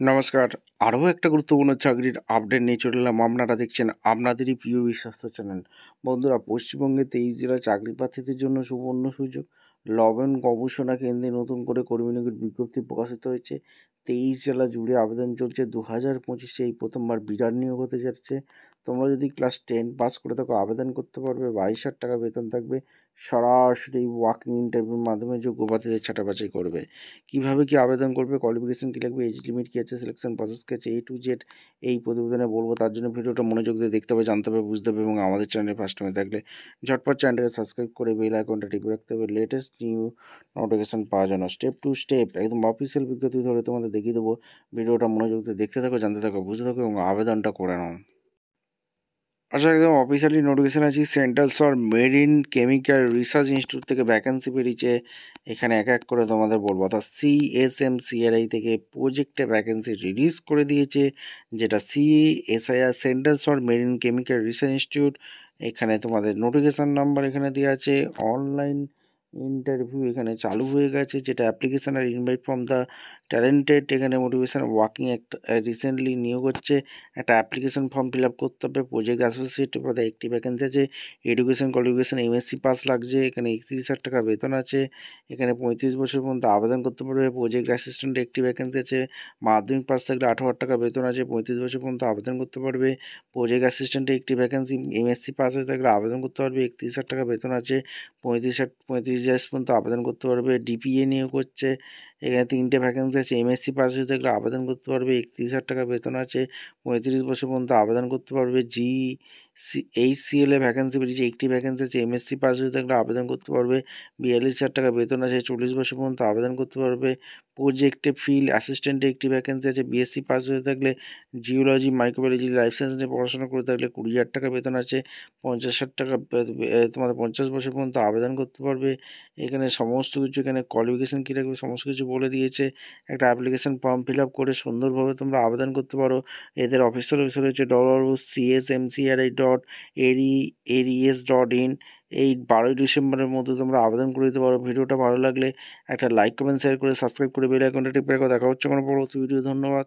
নমস্কার। আরও একটা গুরুত্বপূর্ণ চাকরির আপডেট নিয়ে চলে এলাম। আপনারা দেখছেন আপনাদেরই প্রিয় বিশ্বস্ত চ্যানেল। বন্ধুরা, পশ্চিমবঙ্গে 23 জেলার চাকরি প্রার্থীদের জন্য সুবর্ণ সুযোগ। লবণ গবেষণা কেন্দ্রে নতুন করে কর্মী নিয়োগের বিজ্ঞপ্তি প্রকাশিত হয়েছে। 23 জেলা জুড়ে আবেদন চলছে। 2025 এই প্রথমবার বিরাট নিয়োগ হতে যাচ্ছে। তোমরা যদি ক্লাস 10 পাস করে থাকো আবেদন করতে পারবে। 22,000 টাকা বেতন থাকবে। সরাসরি ওয়াকিং ইন্টারভিউর মাধ্যমে যোগ্য প্রার্থীদের ছাঁটাবাছাই করবে। কীভাবে কী আবেদন করবে, কোয়ালিফিকেশান কী লাগবে, এজ লিমিট কী আছে, সিলেকশন প্রসেস কী আছে, A to Z এই প্রতিবেদনে বলবো। তার জন্য ভিডিওটা মনোযোগ দিয়ে দেখতে হবে, জানতে হবে, বুঝতে হবে এবং আমাদের চ্যানেলে ফার্স্ট টাইমে থাকলে ঝটপট চ্যানেলটাকে সাবস্ক্রাইব করে বেল আইকনটা টিপে রাখতে হবে লেটেস্ট নিউ নোটিফিকেশান পাওয়ার জন্য। স্টেপ টু স্টেপ একদম অফিসিয়াল বিজ্ঞপ্তি ধরে তোমাদের দেখিয়ে দেবো। ভিডিওটা মনোযোগ দিয়ে দেখতে থাকো, জানতে থাকো, বুঝতে থাকো এবং আবেদনটা করে নাও। আচ্ছা, একদম অফিসিয়ালি নোটিফিকেশান আছে। Central for marine chemical research institute থেকে ভ্যাকেন্সি বেরিয়েছে। এখানে এক এক করে তোমাদের বলবো। অর্থাৎ CSMCRI থেকে প্রজেক্টে ভ্যাকেন্সি রিলিজ করে দিয়েছে, যেটা CSIR central for marine chemical research institute. এখানে তোমাদের নোটিফিকেশান নাম্বার এখানে দেওয়া আছে। অনলাইন ইন্টারভিউ এখানে চালু হয়ে গেছে, যেটা অ্যাপ্লিকেশান আর ইনভাইট ফ্রম দ্য ট্যালেন্টেড। এখানে মোটিভেশন ওয়ার্কিং একটা রিসেন্টলি নিয়োগ হচ্ছে। একটা অ্যাপ্লিকেশান ফর্ম ফিল আপ করতে হবে। প্রজেক্ট অ্যাসোসিয়েট পদে একটি ভ্যাকেন্সি আছে। এডুকেশন কোয়ালিফিকেশান MSc পাস লাগছে। এখানে 31,000 টাকা বেতন আছে। এখানে 35 বছর পর্যন্ত আবেদন করতে পারবে। প্রজেক্ট অ্যাসিস্ট্যান্টে একটি ভ্যাকেন্সি আছে। মাধ্যমিক পাস থাকলে 18,000 টাকা বেতন আছে। 35 বছর পর্যন্ত আবেদন করতে পারবে। প্রজেক্ট অ্যাসিস্ট্যান্টে একটি ভ্যাকেন্সি MSc পাস হয়ে থাকলে আবেদন করতে পারবে। 31,000 টাকা বেতন আছে। 35 ইয়ার্স পর্যন্ত আবেদন করতে পারবে। DPA নিয়োগ হচ্ছে। এখানে 3টে ভ্যাকেন্সি আছে। MSc পাস হয়ে থাকলে আবেদন করতে পারবে। 31,000 টাকা বেতন আছে। 35 বছর পর্যন্ত আবেদন করতে পারবে। HCL এ ভ্যাকেন্সি বেরিয়েছে। একটি ভ্যাকেন্সি আছে। MSc পাস হয়ে থাকলে আবেদন করতে পারবে। 42,000 টাকা বেতন আছে। 40 বছর পর্যন্ত আবেদন করতে পারবে। প্রজেক্টে ফিল্ড অ্যাসিস্ট্যান্টে একটি ভ্যাকেন্সি আছে। BSc পাস হয়ে থাকলে জিওলজি, মাইক্রোবায়োলজি, লাইফ সায়েন্স নিয়ে পড়াশোনা করে থাকলে 20,000 টাকা বেতন আছে। 50,000 টাকা তোমাদের 50 বছর পর্যন্ত আবেদন করতে পারবে। এখানে সমস্ত কিছু, এখানে কোয়ালিফিকেশান কী লাগবে সমস্ত কিছু বলে দিয়েছে। একটা অ্যাপ্লিকেশান ফর্ম ফিল আপ করে সুন্দরভাবে তোমরা আবেদন করতে পারো। এদের অফিসিয়াল ওয়েবসাইট হচ্ছে www.csmcri.ares.in। এই 12ই ডিসেম্বরের মধ্যে তোমরা আবেদন করে দিতে পারো। ভিডিওটা ভালো লাগলে একটা লাইক, কমেন্ট, শেয়ার করে সাবস্ক্রাইব করে বেল আইকনটা টিপে রাখো। দেখা হচ্ছে কোনো পরবর্তী ভিডিও। ধন্যবাদ।